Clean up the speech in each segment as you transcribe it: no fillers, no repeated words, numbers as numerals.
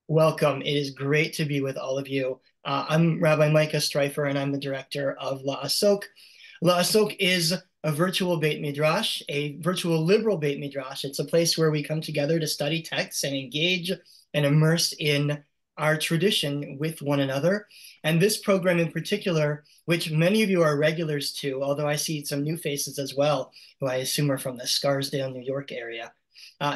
Welcome. It is great to be with all of you. I'm Rabbi Micah Streifer, and I'm the director of La Asok. La Asok is a virtual Beit Midrash, a virtual liberal Beit Midrash. It's a place where we come together to study texts and engage and immerse in our tradition with one another. And this program in particular, which many of you are regulars to, although I see some new faces as well, who I assume are from the Scarsdale, New York area.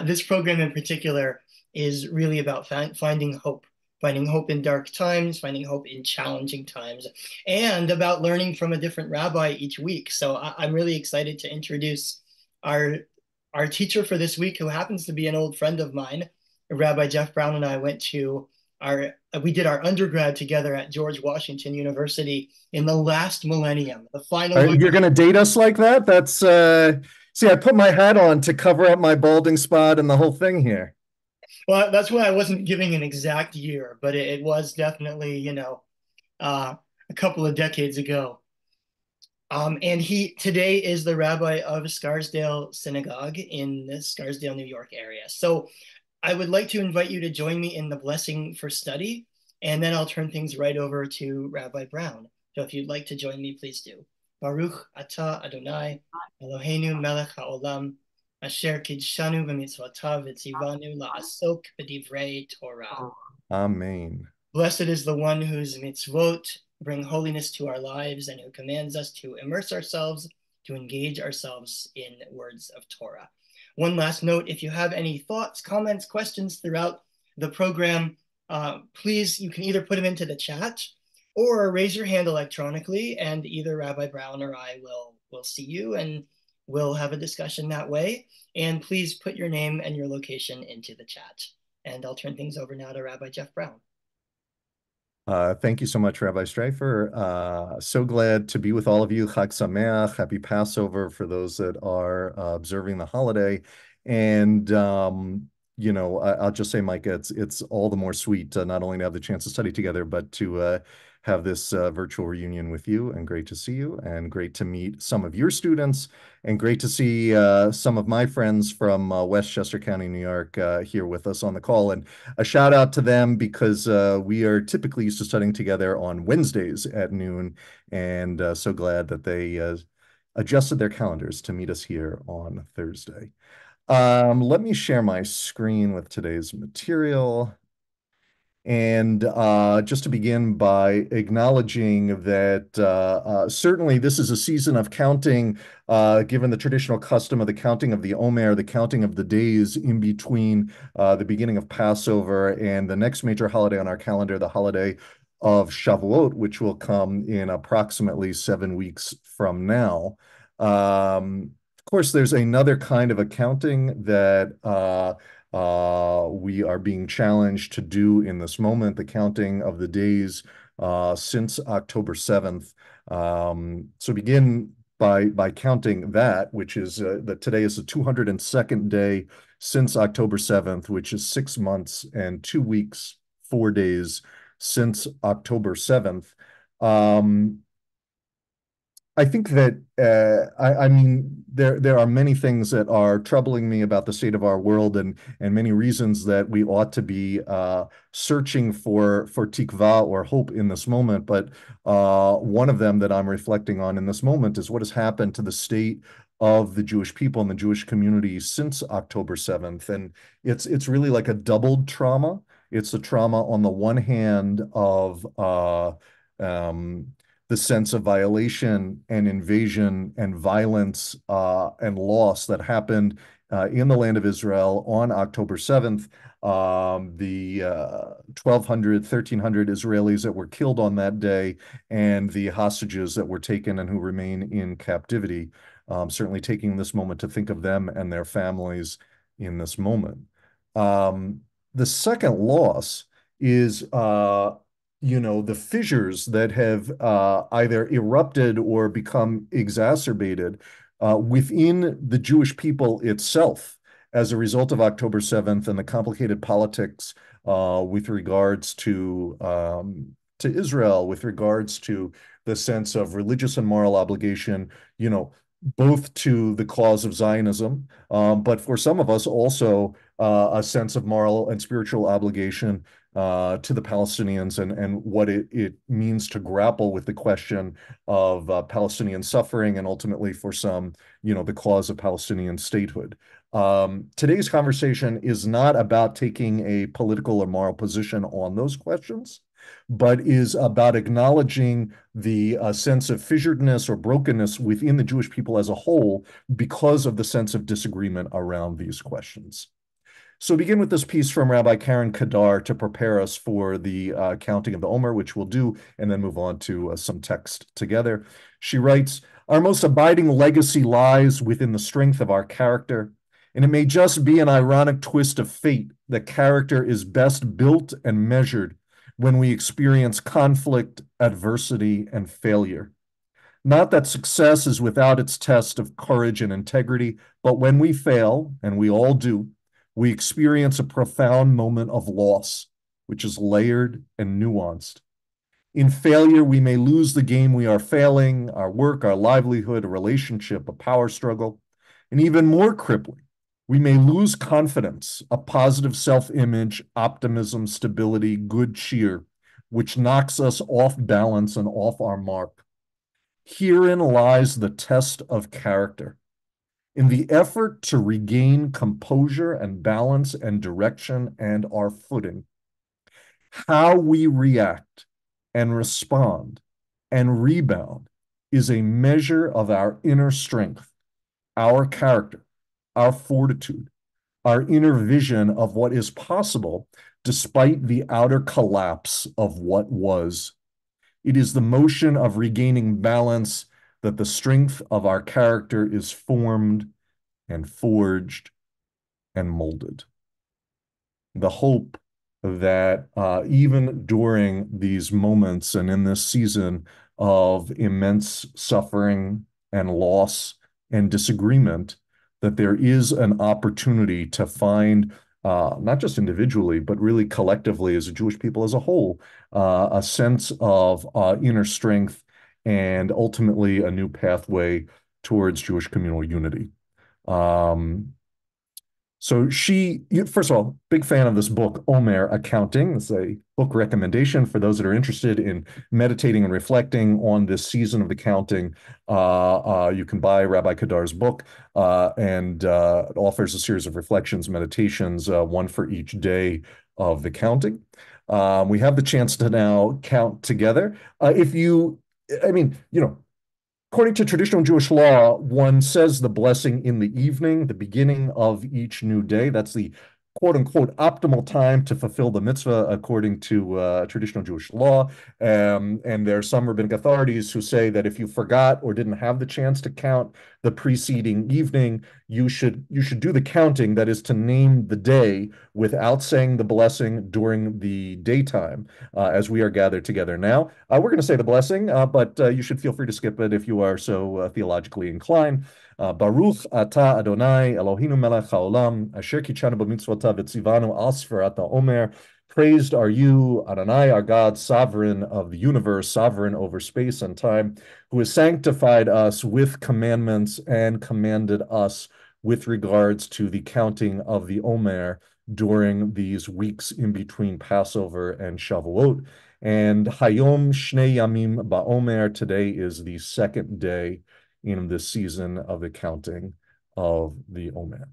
This program in particular is really about finding hope in dark times, finding hope in challenging times, and about learning from a different rabbi each week. So I'm really excited to introduce our our teacher for this week, who happens to be an old friend of mine. Rabbi Jeff Brown and I went to we did our undergrad together at George Washington University in the last millennium, the final one. You're going to date us like that? See, I put my hat on to cover up my balding spot and the whole thing here. Well, that's why I wasn't giving an exact year, but it was definitely, a couple of decades ago. And he today is the rabbi of Scarsdale Synagogue in the Scarsdale, New York area. So I would like to invite you to join me in the blessing for study, and then I'll turn things right over to Rabbi Brown. So if you'd like to join me, please do. Baruch atah Adonai Eloheinu melech haolam asher kidshanu b'mitzvotav v'tzivanu la'asok b'divrei Torah. Amen. Blessed is the one whose mitzvot bring holiness to our lives and who commands us to immerse ourselves, to engage ourselves in words of Torah. One last note, if you have any thoughts, comments, questions throughout the program, please, you can either put them into the chat or raise your hand electronically, and either Rabbi Brown or I will see you and we'll have a discussion that way. And please put your name and your location into the chat. And I'll turn things over now to Rabbi Jeff Brown. Thank you so much, Rabbi Streifer. So glad to be with all of you. Chag Sameach, happy Passover for those that are observing the holiday. And I'll just say, Micah, it's all the more sweet not only to have the chance to study together, but to have this virtual reunion with you. And great to see you, and great to meet some of your students, and great to see some of my friends from Westchester County, New York, here with us on the call. And a shout out to them because we are typically used to studying together on Wednesdays at noon, and so glad that they adjusted their calendars to meet us here on Thursday. Let me share my screen with today's material. And just to begin by acknowledging that certainly this is a season of counting, given the traditional custom of the counting of the Omer, the counting of the days in between the beginning of Passover and the next major holiday on our calendar, the holiday of Shavuot, which will come in approximately 7 weeks from now. Of course, there's another kind of accounting that we are being challenged to do in this moment, the counting of the days since October 7th. So begin by counting that, which is that today is the 202nd day since October 7th, which is 6 months and 2 weeks, 4 days since October 7th. I think that I mean there are many things that are troubling me about the state of our world, and many reasons that we ought to be searching for tikvah or hope in this moment. But one of them that I'm reflecting on in this moment is what has happened to the state of the Jewish people and the Jewish community since October 7th, and it's really like a doubled trauma. It's the trauma on the one hand of the sense of violation and invasion and violence and loss that happened in the land of Israel on October 7th. The 1,200, 1,300 Israelis that were killed on that day, and the hostages that were taken and who remain in captivity. Certainly taking this moment to think of them and their families in this moment. The second loss is the fissures that have either erupted or become exacerbated within the Jewish people itself as a result of October 7th and the complicated politics with regards to Israel, with regards to the sense of religious and moral obligation, both to the cause of Zionism, but for some of us also a sense of moral and spiritual obligation to the Palestinians and what it means to grapple with the question of Palestinian suffering and ultimately for some, the cause of Palestinian statehood. Today's conversation is not about taking a political or moral position on those questions, but is about acknowledging the sense of fissuredness or brokenness within the Jewish people as a whole because of the sense of disagreement around these questions. So begin with this piece from Rabbi Karen Kadar to prepare us for the counting of the Omer, which we'll do, and then move on to some text together. She writes, "Our most abiding legacy lies within the strength of our character, and it may just be an ironic twist of fate that character is best built and measured when we experience conflict, adversity, and failure. Not that success is without its test of courage and integrity, but when we fail, and we all do, we experience a profound moment of loss, which is layered and nuanced. In failure, we may lose the game we are failing, our work, our livelihood, a relationship, a power struggle. And even more crippling, we may lose confidence, a positive self-image, optimism, stability, good cheer, which knocks us off balance and off our mark. Herein lies the test of character. In the effort to regain composure and balance and direction and our footing, how we react and respond and rebound is a measure of our inner strength, our character, our fortitude, our inner vision of what is possible despite the outer collapse of what was. It is the motion of regaining balance that the strength of our character is formed and forged and molded." The hope that even during these moments and in this season of immense suffering and loss and disagreement, that there is an opportunity to find, not just individually, but really collectively as a Jewish people as a whole, a sense of inner strength and ultimately a new pathway towards Jewish communal unity. So first of all, big fan of this book, Omer Accounting. It's a book recommendation for those that are interested in meditating and reflecting on this season of the counting. You can buy Rabbi Kadar's book, and it offers a series of reflections, meditations, one for each day of the counting. We have the chance to now count together. According to traditional Jewish law, one says the blessing in the evening, the beginning of each new day. That's the quote unquote optimal time to fulfill the mitzvah according to traditional Jewish law. And there are some rabbinic authorities who say that if you forgot or didn't have the chance to count the preceding evening, you should do the counting, that is to name the day without saying the blessing during the daytime, as we are gathered together now. We're going to say the blessing, but you should feel free to skip it if you are so theologically inclined. Baruch atah Adonai Eloheinu melech haolam asher kichanu b'mitzvotav v'tzivanu al sfirat ha'omer. Praised are you, Adonai, our God, sovereign of the universe, sovereign over space and time, who has sanctified us with commandments and commanded us with regards to the counting of the Omer during these weeks in between Passover and Shavuot. And Hayom Shnei Yamim Ba'omer, today is the second day in this season of the counting of the Omer.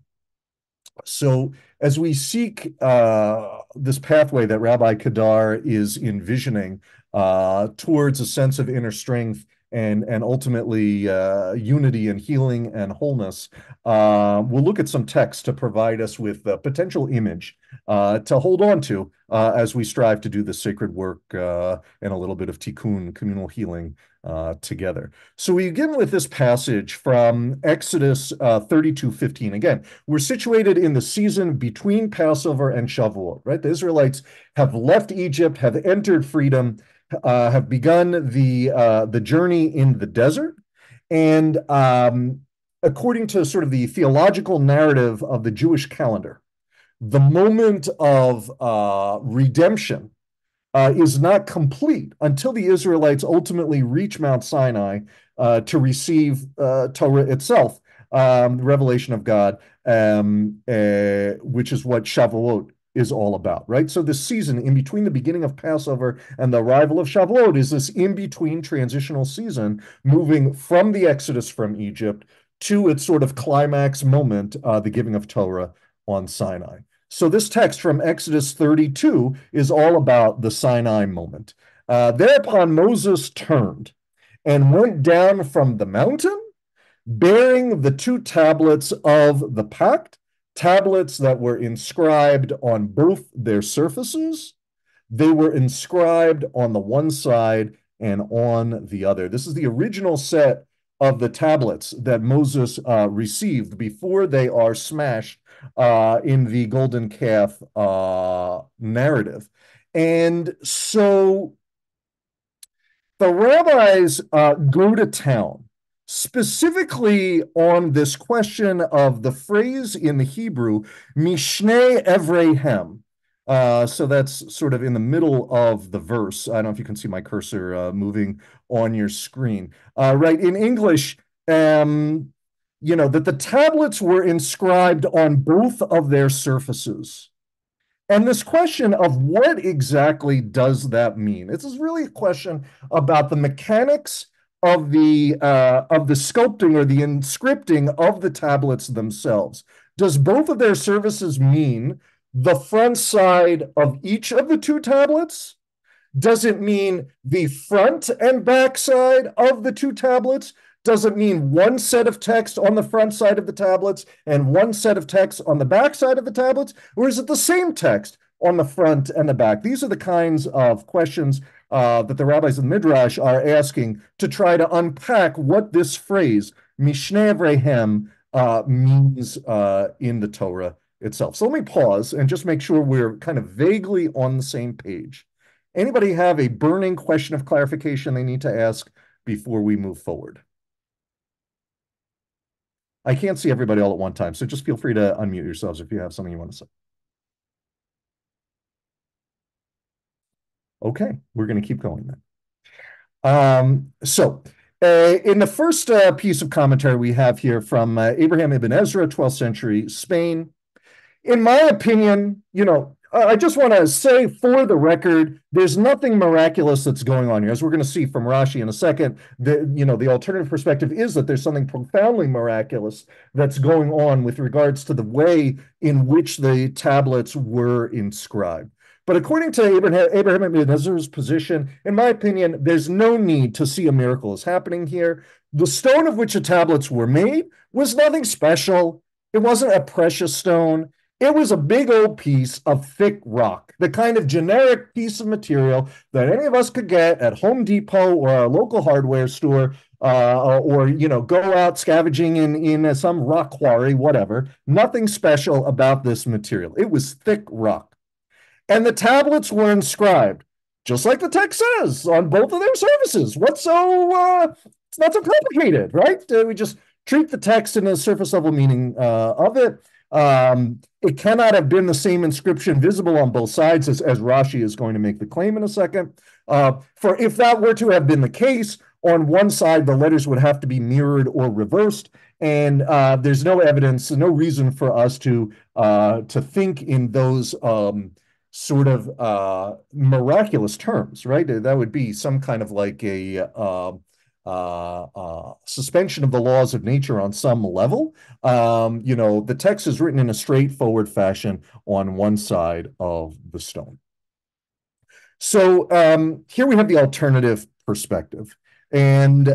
So as we seek this pathway that Rabbi Kadar is envisioning towards a sense of inner strength and ultimately unity and healing and wholeness, we'll look at some text to provide us with a potential image to hold on to as we strive to do the sacred work and a little bit of tikkun, communal healing together. So we begin with this passage from Exodus 32:15. Again, we're situated in the season between Passover and Shavuot, right? The Israelites have left Egypt, have entered freedom, have begun the journey in the desert. And according to sort of the theological narrative of the Jewish calendar, the moment of redemption is not complete until the Israelites ultimately reach Mount Sinai to receive Torah itself. the revelation of God, which is what Shavuot is all about, right? So this season in between the beginning of Passover and the arrival of Shavuot is this in-between transitional season, moving from the Exodus from Egypt to its sort of climax moment, the giving of Torah on Sinai. So this text from Exodus 32 is all about the Sinai moment. Thereupon Moses turned and went down from the mountain, bearing the two tablets of the pact, tablets that were inscribed on both their surfaces. They were inscribed on the one side and on the other. This is the original set of the tablets that Moses received before they are smashed in the golden calf narrative. And so the rabbis go to town specifically on this question of the phrase in the Hebrew, Mishneh Evrehem. So that's sort of in the middle of the verse. I don't know if you can see my cursor moving on your screen. Right, in English, that the tablets were inscribed on both of their surfaces. And this question of what exactly does that mean? This is really a question about the mechanics of the sculpting or the inscripting of the tablets themselves. Does both of their surfaces mean the front side of each of the two tablets? Does it mean the front and back side of the two tablets? Does it mean one set of text on the front side of the tablets and one set of text on the back side of the tablets? Or is it the same text on the front and the back? These are the kinds of questions that the rabbis of the Midrash are asking to try to unpack what this phrase, Mishneh Evrehem, means in the Torah itself. So let me pause and just make sure we're kind of vaguely on the same page. Anybody have a burning question of clarification they need to ask before we move forward? I can't see everybody all at one time, so just feel free to unmute yourselves if you have something you want to say. Okay, we're going to keep going then. In the first piece of commentary we have here from Abraham ibn Ezra, 12th century Spain, in my opinion, I just want to say for the record, there's nothing miraculous that's going on here. As we're going to see from Rashi in a second, the alternative perspective is that there's something profoundly miraculous that's going on with regards to the way in which the tablets were inscribed. But according to Abraham ibn Ezra's position, in my opinion, there's no need to see a miracle is happening here. The stone of which the tablets were made was nothing special. It wasn't a precious stone. It was a big old piece of thick rock, the kind of generic piece of material that any of us could get at Home Depot or a local hardware store, or go out scavenging in some rock quarry, whatever. Nothing special about this material. It was thick rock. And the tablets were inscribed, just like the text says, on both of their surfaces. It's not so complicated, right? We just treat the text in the surface level meaning of it. It cannot have been the same inscription visible on both sides, as Rashi is going to make the claim in a second. For if that were to have been the case, on one side, the letters would have to be mirrored or reversed. And there's no evidence, no reason for us to think in those sort of miraculous terms, right? That would be some kind of like a suspension of the laws of nature on some level. The text is written in a straightforward fashion on one side of the stone. So here we have the alternative perspective. And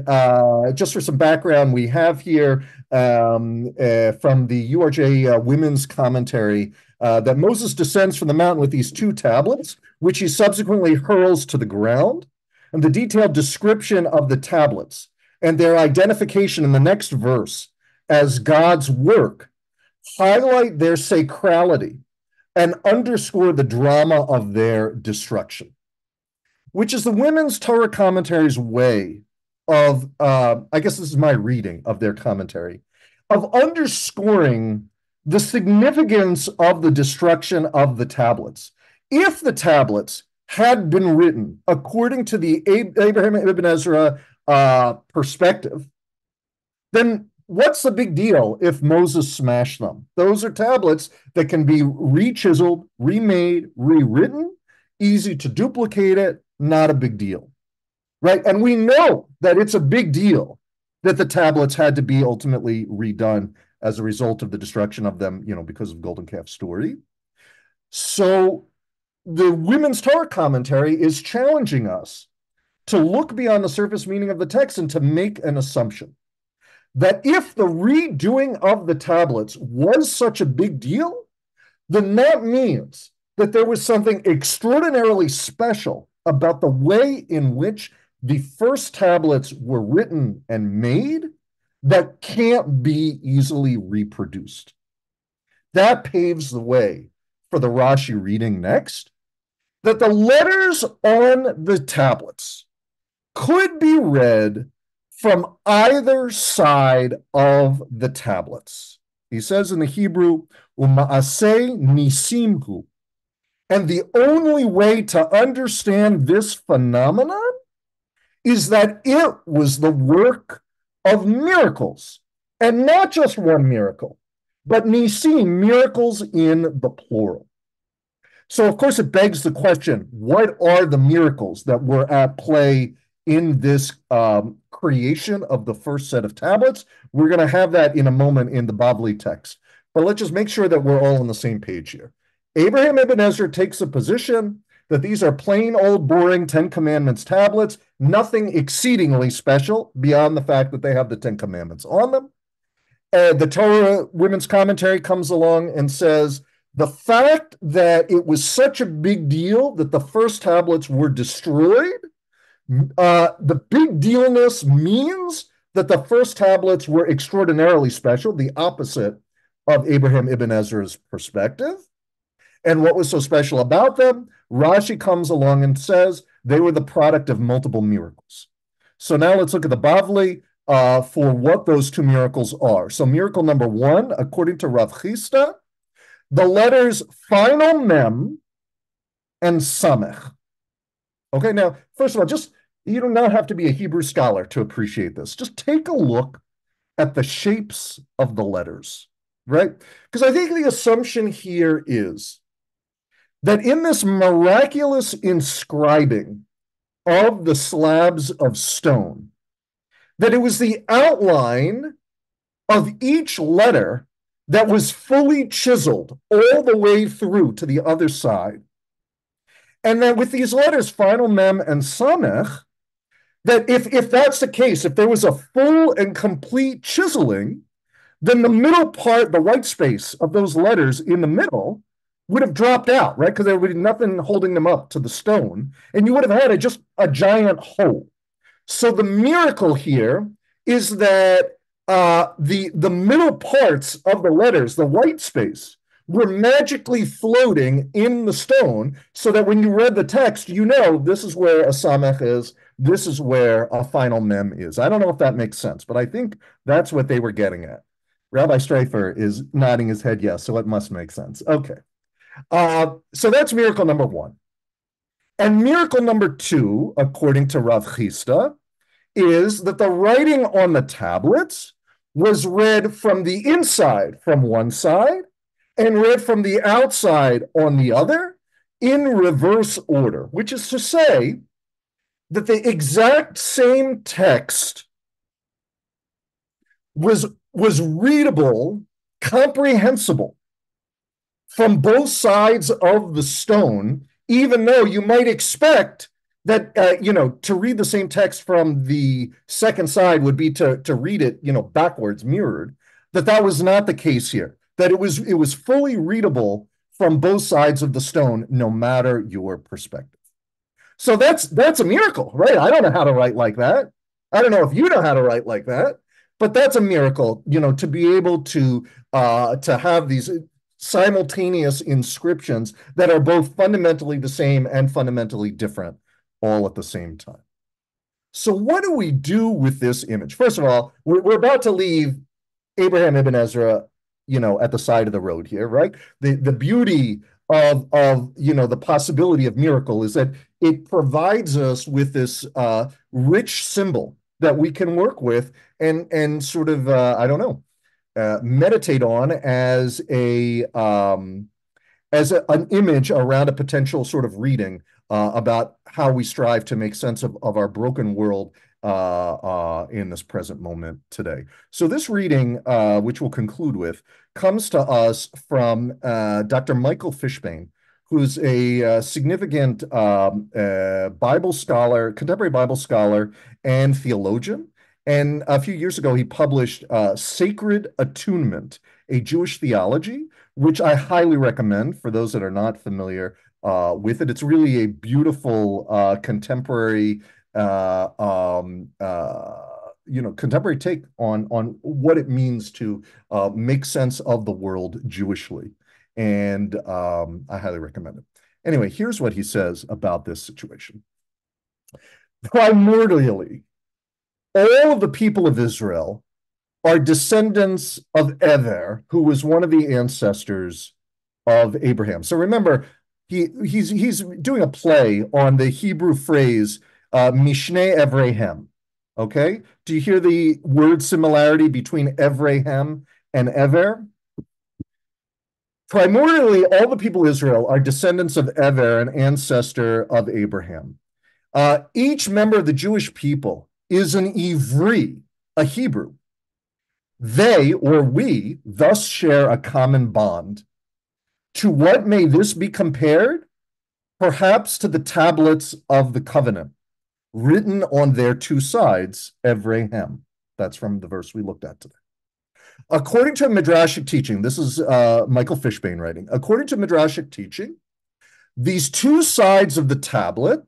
just for some background, we have here from the URJ Women's Commentary that Moses descends from the mountain with these two tablets, which he subsequently hurls to the ground. And the detailed description of the tablets and their identification in the next verse as God's work highlight their sacrality and underscore the drama of their destruction, which is the Women's Torah Commentary's way of, I guess this is my reading of their commentary, of underscoring the significance of the destruction of the tablets. If the tablets had been written according to the Abraham ibn Ezra perspective, then what's the big deal if Moses smashed them? Those are tablets that can be re-chiseled, remade, rewritten, easy to duplicate it, not a big deal, right? And we know that it's a big deal that the tablets had to be ultimately redone as a result of the destruction of them, because of Golden Calf story. So the Women's Torah commentary is challenging us to look beyond the surface meaning of the text and to make an assumption that if the redoing of the tablets was such a big deal, then that means that there was something extraordinarily special about the way in which the first tablets were written and made that can't be easily reproduced. That paves the way for the Rashi reading next, that the letters on the tablets could be read from either side of the tablets. He says in the Hebrew, Uma'aseh nisimhu. And the only way to understand this phenomenon is that it was the work of miracles, and not just one miracle, but nisim, miracles in the plural. So, of course, it begs the question, what are the miracles that were at play in this creation of the first set of tablets? We're going to have that in a moment in the Bavli text. But let's just make sure that we're all on the same page here. Abraham Ibn Ezra takes a position that these are plain old boring Ten Commandments tablets, nothing exceedingly special beyond the fact that they have the Ten Commandments on them. The Torah Women's Commentary comes along and says, the fact that it was such a big deal that the first tablets were destroyed, the big dealness means that the first tablets were extraordinarily special, the opposite of Abraham Ibn Ezra's perspective. And what was so special about them? Rashi comes along and says they were the product of multiple miracles. So now let's look at the Bavli for what those two miracles are. So miracle number one, according to Rav Chisda, the letters final mem and samech. Okay, now, first of all, you do not have to be a Hebrew scholar to appreciate this. Just take a look at the shapes of the letters, right? Because I think the assumption here is that in this miraculous inscribing of the slabs of stone, that it was the outline of each letter that was fully chiseled all the way through to the other side. And that with these letters, final mem and samech, that if that's the case, if there was a full and complete chiseling, then the middle part, the white space of those letters in the middle would have dropped out, right? Because there would be nothing holding them up to the stone. And you would have had just a giant hole. So the miracle here is that the middle parts of the letters, the white space, were magically floating in the stone so that when you read the text, this is where a samech is, this is where a final mem is. I don't know if that makes sense, but I think that's what they were getting at. Rabbi Streifer is nodding his head yes, so it must make sense. Okay. So that's miracle number one. And miracle number two, according to Rav Chisda, is that the writing on the tablets was read from the inside from one side and read from the outside on the other in reverse order, which is to say that the exact same text was readable, comprehensible from both sides of the stone, even though you might expect that, to read the same text from the second side would be to read it, backwards, mirrored, that was not the case here, that it was fully readable from both sides of the stone, no matter your perspective. So that's a miracle, right? I don't know how to write like that. I don't know if you know how to write like that, but that's a miracle, to be able to have these simultaneous inscriptions that are both fundamentally the same and fundamentally different all at the same time. So what do we do with this image? First of all, we're about to leave Abraham Ibn Ezra, at the side of the road here, right? The beauty of the possibility of miracle is that it provides us with this rich symbol that we can work with and sort of I don't know, meditate on an image around a potential sort of reading about how we strive to make sense of our broken world in this present moment today. So this reading, which we'll conclude with, comes to us from Dr. Michael Fishbane, who's a significant Bible scholar, contemporary Bible scholar, and theologian. And a few years ago, he published Sacred Attunement, a Jewish Theology, which I highly recommend for those that are not familiar with it. It's really a beautiful contemporary, contemporary take on what it means to make sense of the world Jewishly, and I highly recommend it. Anyway, here's what he says about this situation. Primordially, all of the people of Israel are descendants of Ever, who was one of the ancestors of Abraham. So remember, he's doing a play on the Hebrew phrase Mishneh Evrehem. Okay, do you hear the word similarity between Evrehem and Ever? Primordially, all the people of Israel are descendants of Ever, an ancestor of Abraham. Each member of the Jewish people is an Ivri, a Hebrew. They, or we, thus share a common bond. To what may this be compared? Perhaps to the tablets of the covenant, written on their two sides, Evrehem. That's from the verse we looked at today. According to Midrashic teaching, this is Michael Fishbane writing, according to Midrashic teaching, these two sides of the tablet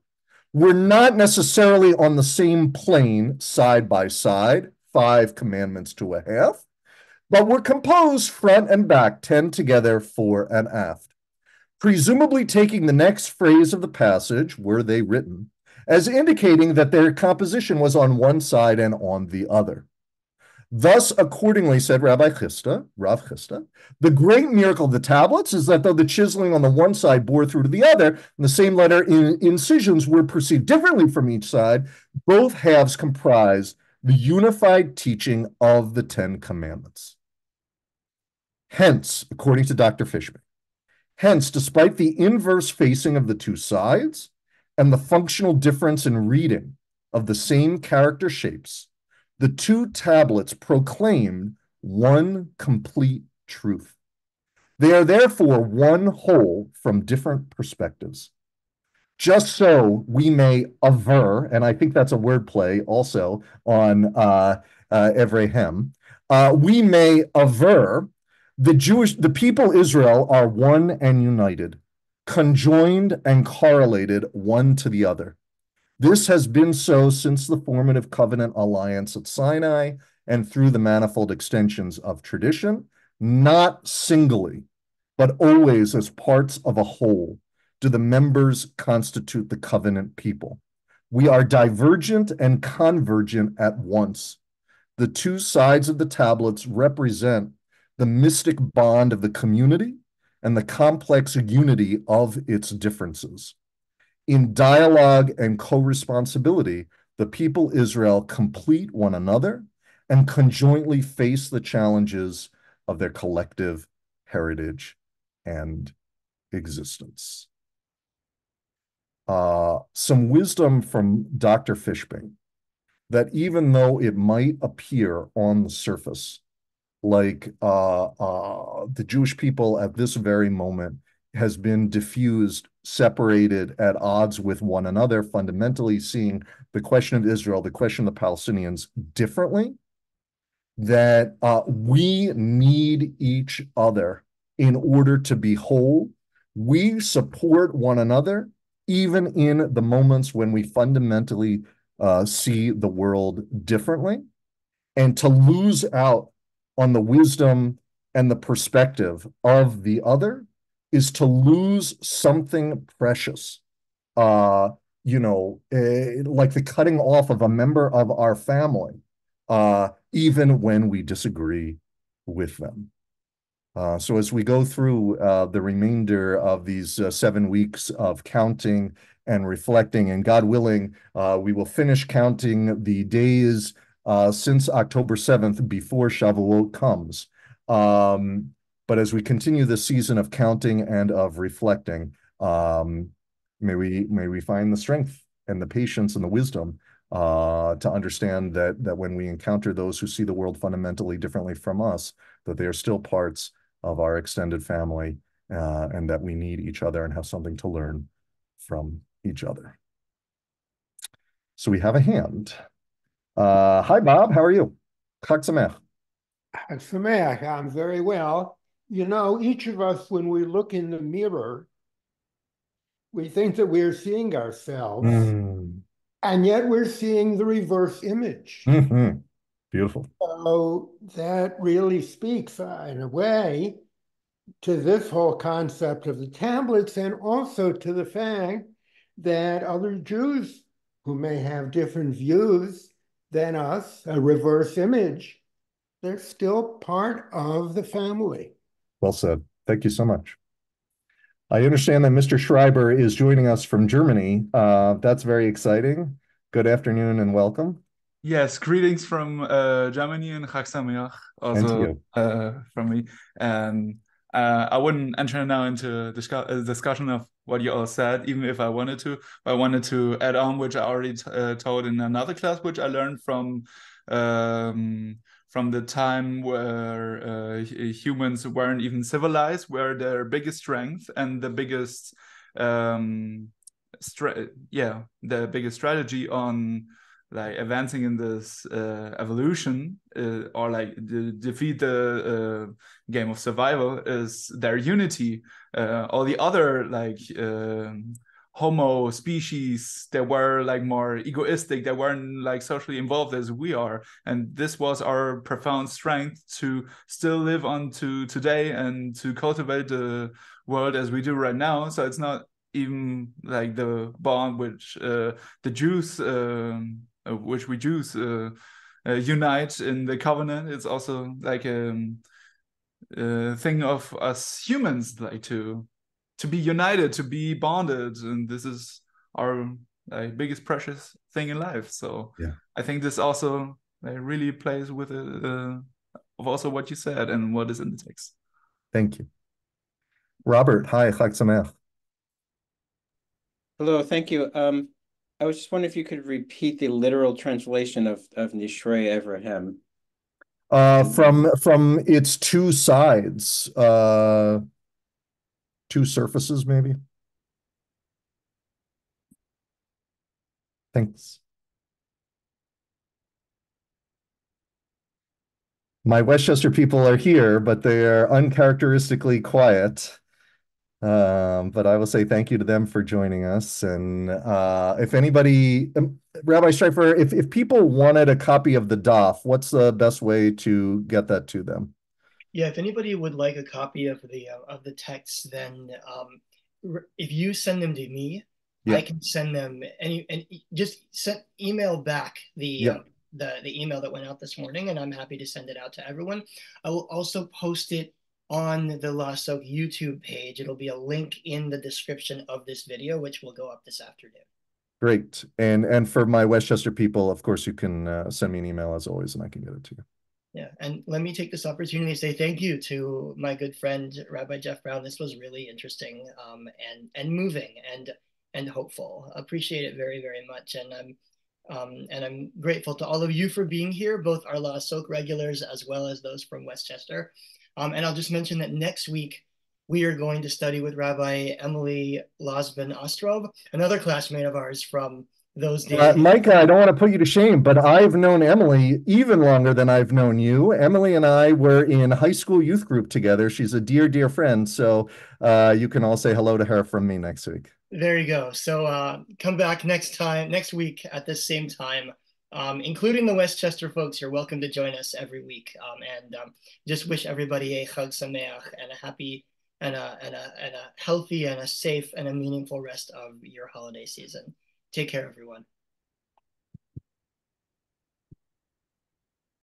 were not necessarily on the same plane side by side, 5 commandments to a half, but were composed front and back, 10 together, fore and aft. Presumably taking the next phrase of the passage, were they written, as indicating that their composition was on one side and on the other. Thus, accordingly, said Rabbi Chisda, Rav Chisda, the great miracle of the tablets is that though the chiseling on the one side bore through to the other, and the same letter incisions were perceived differently from each side, both halves comprise the unified teaching of the 10 commandments. Hence, according to Dr. Fishman, hence, despite the inverse facing of the two sides and the functional difference in reading of the same character shapes, the two tablets proclaimed one complete truth. They are therefore one whole from different perspectives. Just so we may aver, and I think that's a wordplay also on Evrehem, we may aver the people Israel are one and united, conjoined and correlated one to the other. This has been so since the formative covenant alliance at Sinai and through the manifold extensions of tradition, not singly, but always as parts of a whole do the members constitute the covenant people. We are divergent and convergent at once. The two sides of the tablets represent the mystic bond of the community and the complex unity of its differences. In dialogue and co-responsibility, the people Israel complete one another and conjointly face the challenges of their collective heritage and existence. Some wisdom from Dr. Fishbane, that even though it might appear on the surface like the Jewish people at this very moment has been diffused, separated, at odds with one another, fundamentally seeing the question of Israel, the question of the Palestinians differently, that we need each other in order to be whole. We support one another, even in the moments when we fundamentally see the world differently. And to lose out on the wisdom and the perspective of the other is to lose something precious, like the cutting off of a member of our family, even when we disagree with them. So as we go through the remainder of these 7 weeks of counting and reflecting, and God willing, we will finish counting the days since October 7th before Shavuot comes. Um, but as we continue the season of counting and of reflecting, may we find the strength and the patience and the wisdom to understand that when we encounter those who see the world fundamentally differently from us, that they are still parts of our extended family, and that we need each other and have something to learn from each other. So we have a hand. Hi, Bob. How are you? Chag Sameach. Sameach, I'm very well. You know, each of us, when we look in the mirror, we think that we're seeing ourselves, Mm. and yet we're seeing the reverse image. Mm-hmm. Beautiful. So that really speaks, in a way, to this whole concept of the tablets, and also to the fact that other Jews who may have different views than us, a reverse image, they're still part of the family. Well said. Thank you so much. I understand that Mr. Schreiber is joining us from Germany. That's very exciting. Good afternoon and welcome. Yes, greetings from Germany and Chag Sameach And to also you. from me. And I wouldn't enter now into discussion of what you all said, even if I wanted to. But I wanted to add on, which I already told in another class, which I learned from the time where humans weren't even civilized, where their biggest strength and the biggest the biggest strategy on like advancing in this evolution or like defeat the game of survival is their unity. All the other like homo species, they were like more egoistic, they weren't like socially involved as we are, and this was our profound strength to still live on to today and to cultivate the world as we do right now. So it's not even like the bond which the Jews which we Jews unite in the covenant. It's also like a thing of us humans, like to be united, to be bonded, and this is our like biggest precious thing in life. So Yeah. I think this also like, really plays with of also what you said and what is in the text. Thank you. Robert, hi, Chag Sameach. Hello, thank you. I was just wondering if you could repeat the literal translation of Nishrei Avraham. From its two sides, two surfaces, maybe. Thanks. My Westchester people are here, but they are uncharacteristically quiet. But I will say thank you to them for joining us. And if anybody, Rabbi Streifer, if people wanted a copy of the DAF, what's the best way to get that to them? Yeah, if anybody would like a copy of the text, then if you send them to me, Yeah. I can send them and just email back Yeah. The email that went out this morning, and I'm happy to send it out to everyone. I will also post it on the LaSoak YouTube page. It'll be a link in the description of this video, which will go up this afternoon. Great. And for my Westchester people, of course, you can send me an email as always, and I can get it to you. Yeah, and let me take this opportunity to say thank you to my good friend Rabbi Jeff Brown. This was really interesting and moving and hopeful. Appreciate it very, very much, and I'm grateful to all of you for being here, both our LaSoak regulars as well as those from Westchester. And I'll just mention that next week we are going to study with Rabbi Emily Losbin Ostrov, another classmate of ours from those days. Micah, I don't want to put you to shame, but I've known Emily even longer than I've known you. Emily and I were in high school youth group together. She's a dear, dear friend. So you can all say hello to her from me next week. There you go. So come back next week at the same time, including the Westchester folks. You're welcome to join us every week. And just wish everybody a Chag Sameach and a happy and a healthy and a safe and a meaningful rest of your holiday season. Take care, everyone.